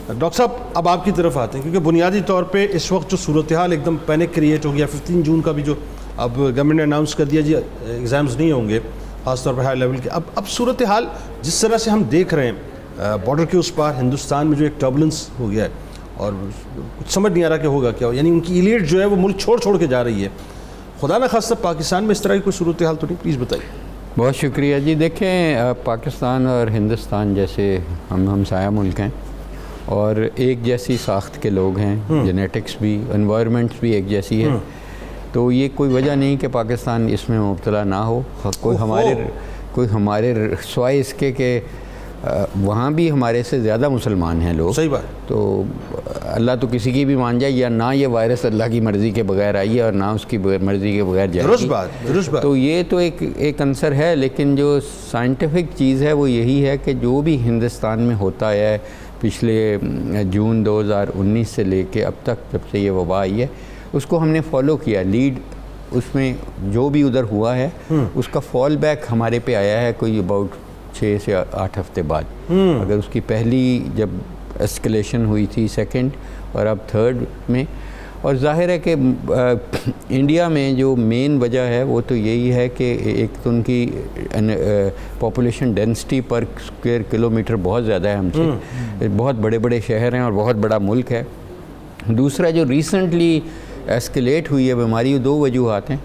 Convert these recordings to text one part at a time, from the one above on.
Doctor صاحب اب آپ کی طرف آتے ہیں، کیونکہ بنیادی طور پہ اس وقت جو صورتحال ایک دم پینک کریٹ ہو گیا، 15 جون کا بھی جو اب گورنمنٹ نے اناؤنس کر دیا جی ایگزامز نہیں ہوں گے خاص طور پہ ہائی لیول کے. اب صورتحال جس طرح سے ہم دیکھ رہے ہیں بارڈر کے اس پار ہندوستان میں جو ایک ٹربولنس ہو گیا ہے اور کچھ سمجھ نہیں آ رہا کہ ہوگا کیا، یعنی ان کی ایلیٹ جو ہے وہ ملک چھوڑ کے جا رہی ہے. خدا نہ خاصہ پاکستان میں اس طرح کی کوئی صورتحال تو نہیں؟ پلیز بتائیے. بہت شکریہ جی. دیکھیں پاکستان اور ہندوستان جیسے ہمسایہ ملک ہیں اور ایک جیسی ساخت کے لوگ ہیں، جینیٹکس بھی، انوائرمنٹس بھی ایک جیسی ہے، تو یہ کوئی وجہ نہیں کہ پاکستان اس میں مبتلا نہ ہو. کوئی ہمارے سوائے اس کے کہ وہاں بھی ہمارے سے زیادہ مسلمان ہیں لوگ. صحیح بات. تو اللہ تو کسی کی بھی مان جائے، یا نہ یہ وائرس اللہ کی مرضی کے بغیر آئی ہے اور نہ اس کی مرضی کے بغیر جائے گی. درست بات. تو یہ تو ایک عنصر ہے، لیکن جو سائنٹیفک چیز ہے وہ یہی ہے کہ جو بھی ہندوستان میں ہوتا ہے پچھلے جون 2019 سے لے کے اب تک جب سے یہ وبا آئی ہے اس کو ہم نے فالو کیا. لیڈ اس میں جو بھی ادھر ہوا ہے اس کا فال بیک ہمارے پہ آیا ہے کوئی اباؤٹ 6 سے 8 ہفتے بعد. اگر اس کی پہلی جب اسکلیشن ہوئی تھی سیکنڈ اور اب تھرڈ میں، اور ظاہر ہے کہ انڈیا میں جو مین وجہ ہے وہ تو یہی ہے کہ ایک تو ان کی پاپولیشن ڈینسٹی پر اسکوائر کلومیٹر بہت زیادہ ہے ہم سے، بہت بڑے بڑے شہر ہیں اور بہت بڑا ملک ہے. دوسرا جو ریسنٹلی ایسکلیٹ ہوئی ہے بیماری، 2 وجوہات ہیں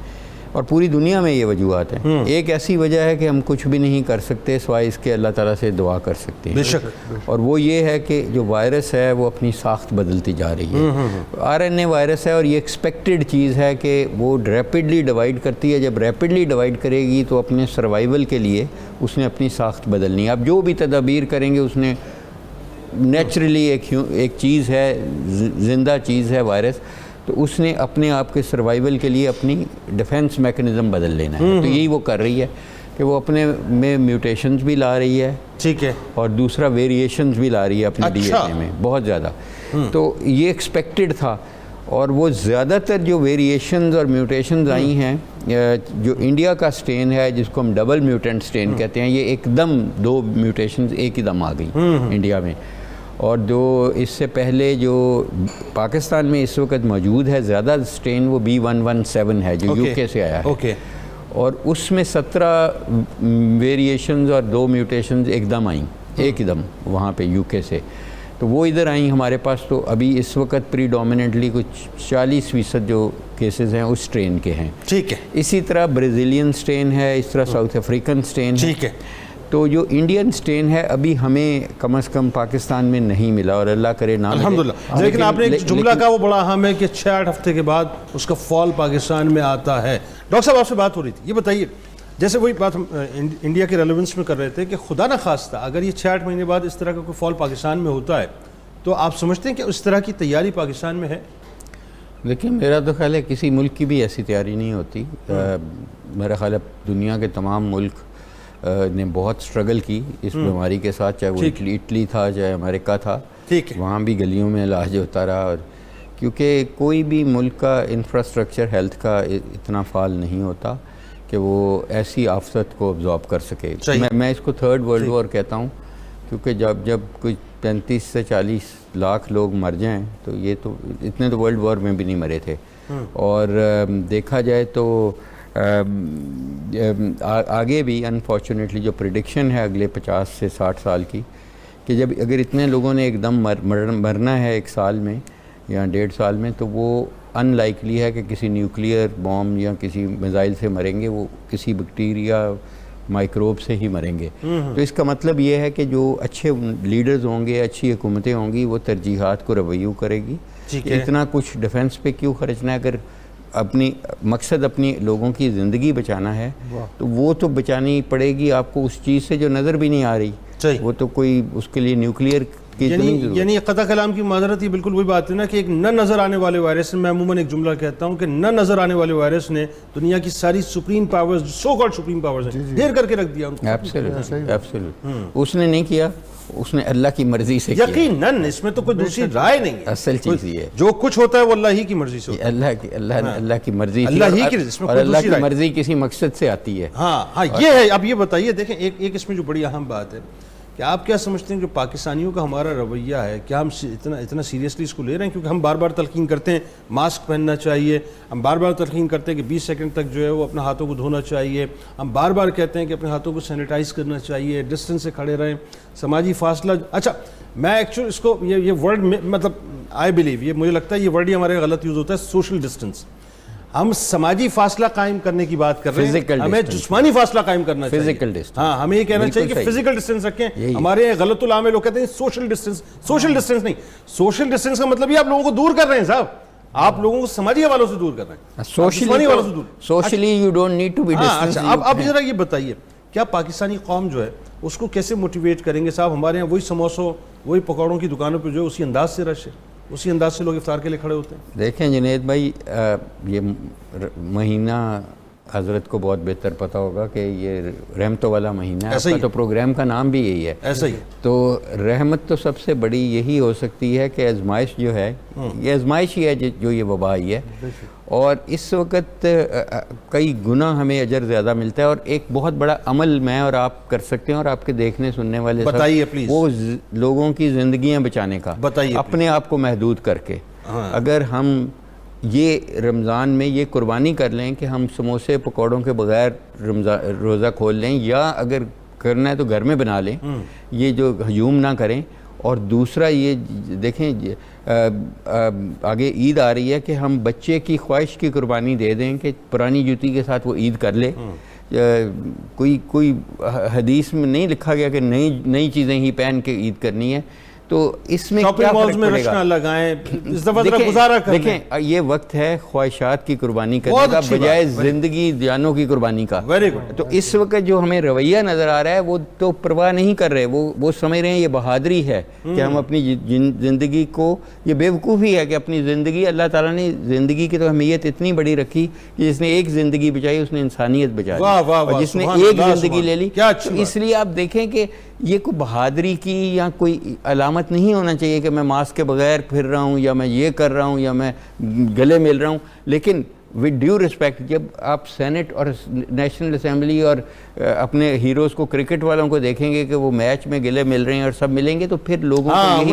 اور پوری دنیا میں یہ وجوہات ہیں. ایک ایسی وجہ ہے کہ ہم کچھ بھی نہیں کر سکتے سوائے اس کے اللہ تعالیٰ سے دعا کر سکتے ہیں، بے شک، اور وہ یہ ہے کہ جو وائرس ہے وہ اپنی ساخت بدلتی جا رہی ہے. RNA وائرس ہے اور یہ ایکسپیکٹڈ چیز ہے کہ وہ ریپڈلی ڈیوائڈ کرتی ہے. جب ریپڈلی ڈیوائڈ کرے گی تو اپنے سروائیول کے لیے اس نے اپنی ساخت بدلنی ہے. اب جو بھی تدابیر کریں گے اس نے نیچرلی ایک چیز ہے، زندہ چیز ہے وائرس، تو اس نے اپنے آپ کے سروائیول کے لیے اپنی ڈیفنس میکنزم بدل لینا ہے. تو یہی وہ کر رہی ہے کہ وہ اپنے میں میوٹیشنز بھی لا رہی ہے، ٹھیک ہے، اور دوسرا ویریشنز بھی لا رہی ہے اپنے ڈی این اے میں بہت زیادہ. تو یہ ایکسپیکٹڈ تھا، اور وہ زیادہ تر جو ویریشنز اور میوٹیشنز آئی ہیں، جو انڈیا کا سٹین ہے جس کو ہم ڈبل میوٹنٹ سٹین کہتے ہیں، یہ ایک دم 2 میوٹیشنز ایک ہی دم آ گئی انڈیا میں. اور جو اس سے پہلے جو پاکستان میں اس وقت موجود ہے زیادہ سٹین وہ B117 ہے جو UK سے آیا ہے، اور اس میں 17 ویریشنز اور 2 میوٹیشنز ایک دم آئیں، ایک دم وہاں پہ UK سے. تو وہ ادھر آئیں ہمارے پاس. تو ابھی اس وقت پریڈومیننٹلی کچھ 40% جو کیسز ہیں اس سٹرین کے ہیں. ٹھیک ہے. اسی طرح بریزیلین سٹرین ہے، اس طرح ساؤتھ افریقن سٹرین ہے. ٹھیک ہے. تو جو انڈین سٹرین ہے ابھی ہمیں کم از کم پاکستان میں نہیں ملا، اور اللہ کرے نہ ملے. الحمدللہ. لیکن آپ نے ایک جملہ کا وہ بڑا اہم ہے کہ 6-8 ہفتے کے بعد اس کا فال پاکستان میں آتا ہے. ڈاکٹر صاحب آپ سے بات ہو رہی تھی، یہ بتائیے جیسے وہی بات ہم انڈیا کے ریلیونس میں کر رہے تھے کہ خدا نہ خواستہ اگر یہ 6-8 مہینے بعد اس طرح کا کوئی فال پاکستان میں ہوتا ہے تو آپ سمجھتے ہیں کہ اس طرح کی تیاری پاکستان میں ہے؟ لیکن میرا تو خیال ہے کسی ملک کی بھی ایسی تیاری نہیں ہوتی. میرا خیال ہے دنیا کے تمام ملک نے بہت سٹرگل کی اس بیماری کے ساتھ، چاہے وہ اٹلی تھا چاہے امریکہ تھا، وہاں بھی گلیوں میں علاج ہوتا رہا. اور کیونکہ کوئی بھی ملک کا انفراسٹرکچر ہیلتھ کا اتنا فعال نہیں ہوتا کہ وہ ایسی آفت کو ابزارب کر سکے. میں اس کو 3rd ورلڈ وار کہتا ہوں، کیونکہ جب کوئی 35 سے 40 لاکھ لوگ مر جائیں تو یہ تو اتنے تو ورلڈ وار میں بھی نہیں مرے تھے. اور دیکھا جائے تو آگے بھی انفارچونیٹلی جو پریڈکشن ہے اگلے 50 سے 60 سال کی، کہ جب اگر اتنے لوگوں نے ایک دم مرنا ہے 1 سال میں یا 1.5 سال میں، تو وہ ان لائکلی ہے کہ کسی نیوکلیئر بوم یا کسی میزائل سے مریں گے، وہ کسی بیکٹیریا مائکروب سے ہی مریں گے. تو اس کا مطلب یہ ہے کہ جو اچھے لیڈرز ہوں گے، اچھی حکومتیں ہوں گی، وہ ترجیحات کو ریویو کرے گی. اتنا کچھ ڈیفنس پہ کیوں خرچنا ہے؟ اگر اپنی مقصد اپنی لوگوں کی زندگی بچانا ہے تو وہ تو بچانی پڑے گی آپ کو اس چیز سے جو نظر بھی نہیں آ رہی. وہ تو کوئی اس کے لیے نیوکلیئر یعنی قطع کلام کی معذرت، یہ بالکل وہی بات ہے نا کہ ایک نہ نظر آنے والے وائرس، میں عموماً ایک جملہ کہتا ہوں کہ نہ نظر آنے والے وائرس نے دنیا کی ساری supreme powers, so called supreme powers ہیں، ڈھیر کر کے رکھ دیا ان کو. ایبسولوٹ. اس نے نہیں کیا، اس نے اللہ کی مرضی سے کیا. یقیناً اس میں تو کوئی دوسری رائے نہیں ہے. اصل چیز یہ ہے جو کچھ ہوتا ہے وہ اللہ ہی کی مرضی سے ہوتا ہے. اللہ کی مرضی، اور اللہ کی مرضی کسی مقصد سے آتی ہے. ہاں یہ ہے. اب یہ بتائیے، دیکھیں ایک اس میں جو بڑی اہم بات ہے کہ آپ کیا سمجھتے ہیں کہ پاکستانیوں کا ہمارا رویہ ہے، کیا ہم اتنا سیریسلی اس کو لے رہے ہیں؟ کیونکہ ہم بار بار تلقین کرتے ہیں ماسک پہننا چاہیے، ہم بار بار تلقین کرتے ہیں کہ 20 سیکنڈ تک جو ہے وہ اپنے ہاتھوں کو دھونا چاہیے، ہم بار بار کہتے ہیں کہ اپنے ہاتھوں کو سینیٹائز کرنا چاہیے، ڈسٹنس سے کھڑے رہیں، سماجی فاصلہ. اچھا میں ایکچولی اس کو یہ ورڈ مطلب آئی بلیو، یہ مجھے لگتا ہے یہ ورڈ ہی ہمارے غلط یوز ہوتا ہے، سوشل ڈسٹنس. ہم سماجی فاصلہ قائم کرنے کی بات کر رہے ہیں، ہمیں جسمانی فاصلہ قائم کرنا چاہیے. فزیکل ڈسٹنس، ہاں ہمیں یہ کہنا چاہیے کہ فزیکل ڈسٹنس رکھیں. ہمارے یہاں غلط العام لوگ کہتے ہیں سوشل ڈسٹنس. سوشل ڈسٹنس نہیں، سوشل ڈسٹنس کا مطلب یہ آپ لوگوں کو دور کر رہے ہیں صاحب، آپ لوگوں کو سماجی حوالوں سے دور کر رہے ہیں، جسمانی حوالوں سے دور. Socially you don't need to be distance. اچھا اب ذرا یہ بتائیے کیا پاکستانی قوم جو ہے اس کو کیسے موٹیویٹ کریں گے صاحب؟ ہمارے یہاں وہی سموسوں وہی پکوڑوں کی دکانوں پہ جو ہے اسی انداز سے رش ہے، اسی انداز سے لوگ افطار کے لیے کھڑے ہوتے ہیں. دیکھیں جنید بھائی، یہ مہینہ حضرت کو بہت بہتر پتہ ہوگا کہ یہ رحمتوں والا مہینہ ہے. آپ کا تو پروگرام کا نام بھی یہی ہے. ایسا ہی تو رحمت تو سب سے بڑی یہی ہو سکتی ہے کہ آزمائش جو ہے، یہ آزمائش ہی ہے جو یہ وبا آئی ہے. اور اس وقت کئی گنا ہمیں اجر زیادہ ملتا ہے، اور ایک بہت بڑا عمل میں اور آپ کر سکتے ہیں، اور آپ کے دیکھنے سننے والے بتائیے پلیز، وہ لوگوں کی زندگیاں بچانے کا. بتائیے اپنے آپ کو محدود کر کے. اگر ہم یہ رمضان میں یہ قربانی کر لیں کہ ہم سموسے پکوڑوں کے بغیر روزہ کھول لیں، یا اگر کرنا ہے تو گھر میں بنا لیں، یہ جو ہجوم نہ کریں. اور دوسرا یہ دیکھیں آگے عید آ رہی ہے کہ ہم بچے کی خواہش کی قربانی دے دیں کہ پرانی جوتی کے ساتھ وہ عید کر لے. کوئی حدیث میں نہیں لکھا گیا کہ نئی چیزیں ہی پہن کے عید کرنی ہے. تو اس میں کیا فرق پڑے گا؟ لگائیں اس دفعہ ذرا گزارا کریں. دیکھیں یہ وقت ہے خواہشات کی قربانی کرنے کا بجائے زندگی جانوں کی قربانی کا. Very good. تو اس وقت جو ہمیں رویہ نظر آ رہا ہے وہ تو پرواہ نہیں کر رہے، وہ سمجھ رہے ہیں یہ بہادری ہے کہ ہم اپنی زندگی کو، یہ بیوقوفی ہے کہ اپنی زندگی، اللہ تعالیٰ نے زندگی کی تو اہمیت اتنی بڑی رکھی کہ جس نے ایک زندگی بچائی اس نے انسانیت بچا لی، اور جس نے ایک زندگی لے لی. اس لیے آپ دیکھیں کہ یہ کوئی بہادری کی یا کوئی علامت نہیں ہونا چاہیے کہ میں ماسک کے بغیر پھر رہا ہوں، یا میں یہ کر رہا ہوں، یا میں گلے مل رہا ہوں. لیکن ود ڈیو رسپیکٹ، جب آپ سینٹ اور نیشنل اسمبلی اور اپنے ہیروز کو، کرکٹ والوں کو دیکھیں گے کہ وہ میچ میں گلے مل رہے ہیں اور سب ملیں گے، تو پھر لوگوں کو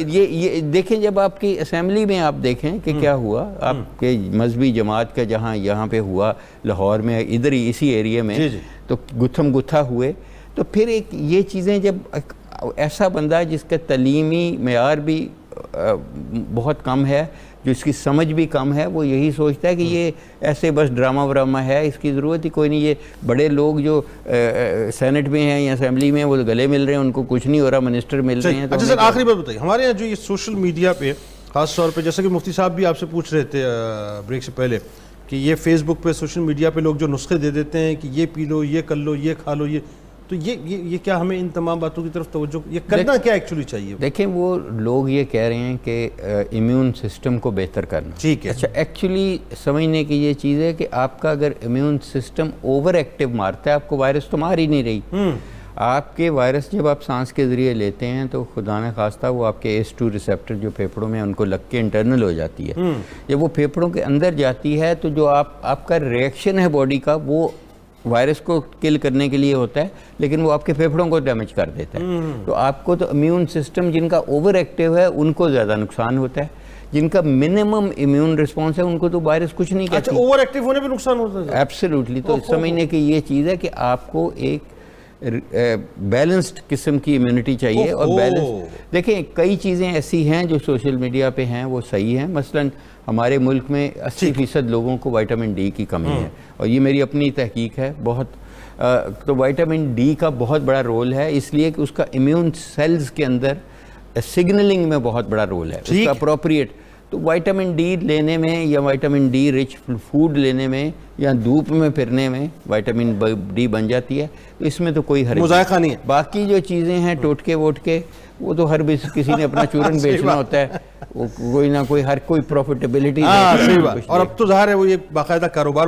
یہی دیکھیں جب آپ کی اسمبلی میں آپ دیکھیں کہ کیا ہوا، آپ کے مذہبی جماعت کا جہاں یہاں پہ ہوا لاہور میں، ادھر ہی اسی ایریے میں، تو گتھم گتھا ہوئے. تو پھر ایک یہ چیزیں جب ایسا بندہ جس کا تعلیمی معیار بھی بہت کم ہے، جو اس کی سمجھ بھی کم ہے، وہ یہی سوچتا ہے کہ یہ ایسے بس ڈرامہ وراما ہے، اس کی ضرورت ہی کوئی نہیں. یہ بڑے لوگ جو سینٹ میں ہیں یا اسمبلی میں، وہ گلے مل رہے ہیں، ان کو کچھ نہیں ہو رہا، منسٹر مل رہے ہیں. اچھا سر آخری بات بتائیے، ہمارے یہاں جو یہ سوشل میڈیا پہ خاص طور پہ، جیسا کہ مفتی صاحب بھی آپ سے پوچھ رہے تھے بریک سے پہلے، کہ یہ فیس بک پہ سوشل میڈیا پہ لوگ جو نسخے دے دیتے ہیں کہ یہ پی لو، یہ کر لو، یہ کھا لو، یہ تو یہ کیا ہمیں ان تمام باتوں کی طرف توجہ یہ کرنا کیا ایکچولی چاہیے؟ دیکھیں وہ لوگ یہ کہہ رہے ہیں کہ امیون سسٹم کو بہتر کرنا. ٹھیک ہے. اچھا ایکچولی سمجھنے کی یہ چیز ہے کہ آپ کا اگر امیون سسٹم اوور ایکٹیو مارتا ہے، آپ کو وائرس تو مار ہی نہیں رہی. آپ کے وائرس جب آپ سانس کے ذریعے لیتے ہیں تو خدا نہ خواستہ وہ آپ کے ACE2 ریسیپٹر جو پھیپھڑوں میں ان کو لگ کے انٹرنل ہو جاتی ہے. جب وہ پھیپھڑوں کے اندر جاتی ہے تو جو آپ کا ریئیکشن ہے باڈی کا، وہ وائرس کو کل کرنے کے لیے ہوتا ہے، لیکن وہ آپ کے پھیپھڑوں کو ڈیمیج کر دیتا ہے. تو آپ کو تو امیون سسٹم جن کا اوور ایکٹیو ہے ان کو زیادہ نقصان ہوتا ہے، جن کا منیمم امیون رسپانس ہے ان کو تو وائرس کچھ نہیں کہتی. اچھا اوور ایکٹیو ہونے پہ نقصان ہوتا ہے؟ ایبسلیوٹلی. تو سمجھنے کی یہ چیز ہے کہ آپ کو ایک بیلنسڈ قسم کی امیونٹی چاہیے. اور بیلنس دیکھیں کئی چیزیں ایسی ہیں جو سوشل میڈیا پہ ہیں وہ صحیح ہیں. مثلاً ہمارے ملک میں 80% لوگوں کو وائٹامن ڈی کی کمی ہے، اور یہ میری اپنی تحقیق ہے بہت. تو وائٹامن ڈی کا بہت بڑا رول ہے، اس لیے کہ اس کا امیون سیلز کے اندر سگنلنگ میں بہت بڑا رول ہے، اس کا اپروپریٹ. تو وائٹامن ڈی لینے میں یا وائٹامن ڈی رچ فوڈ لینے میں یا دھوپ میں پھرنے میں وائٹامن ڈی بن جاتی ہے. تو اس میں تو کوئی حرج مذائقہ نہیں ہے. باقی جو چیزیں ہیں ٹوٹکے ووٹکے، وہ تو ہر کسی نے اپنا چورن بیچنا ہوتا ہے، وہ کوئی نہ کوئی ہر کوئی پروفیٹیبلٹی. صحیح بات. اور اب تو ظاہر ہے وہ یہ باقاعدہ کاروبار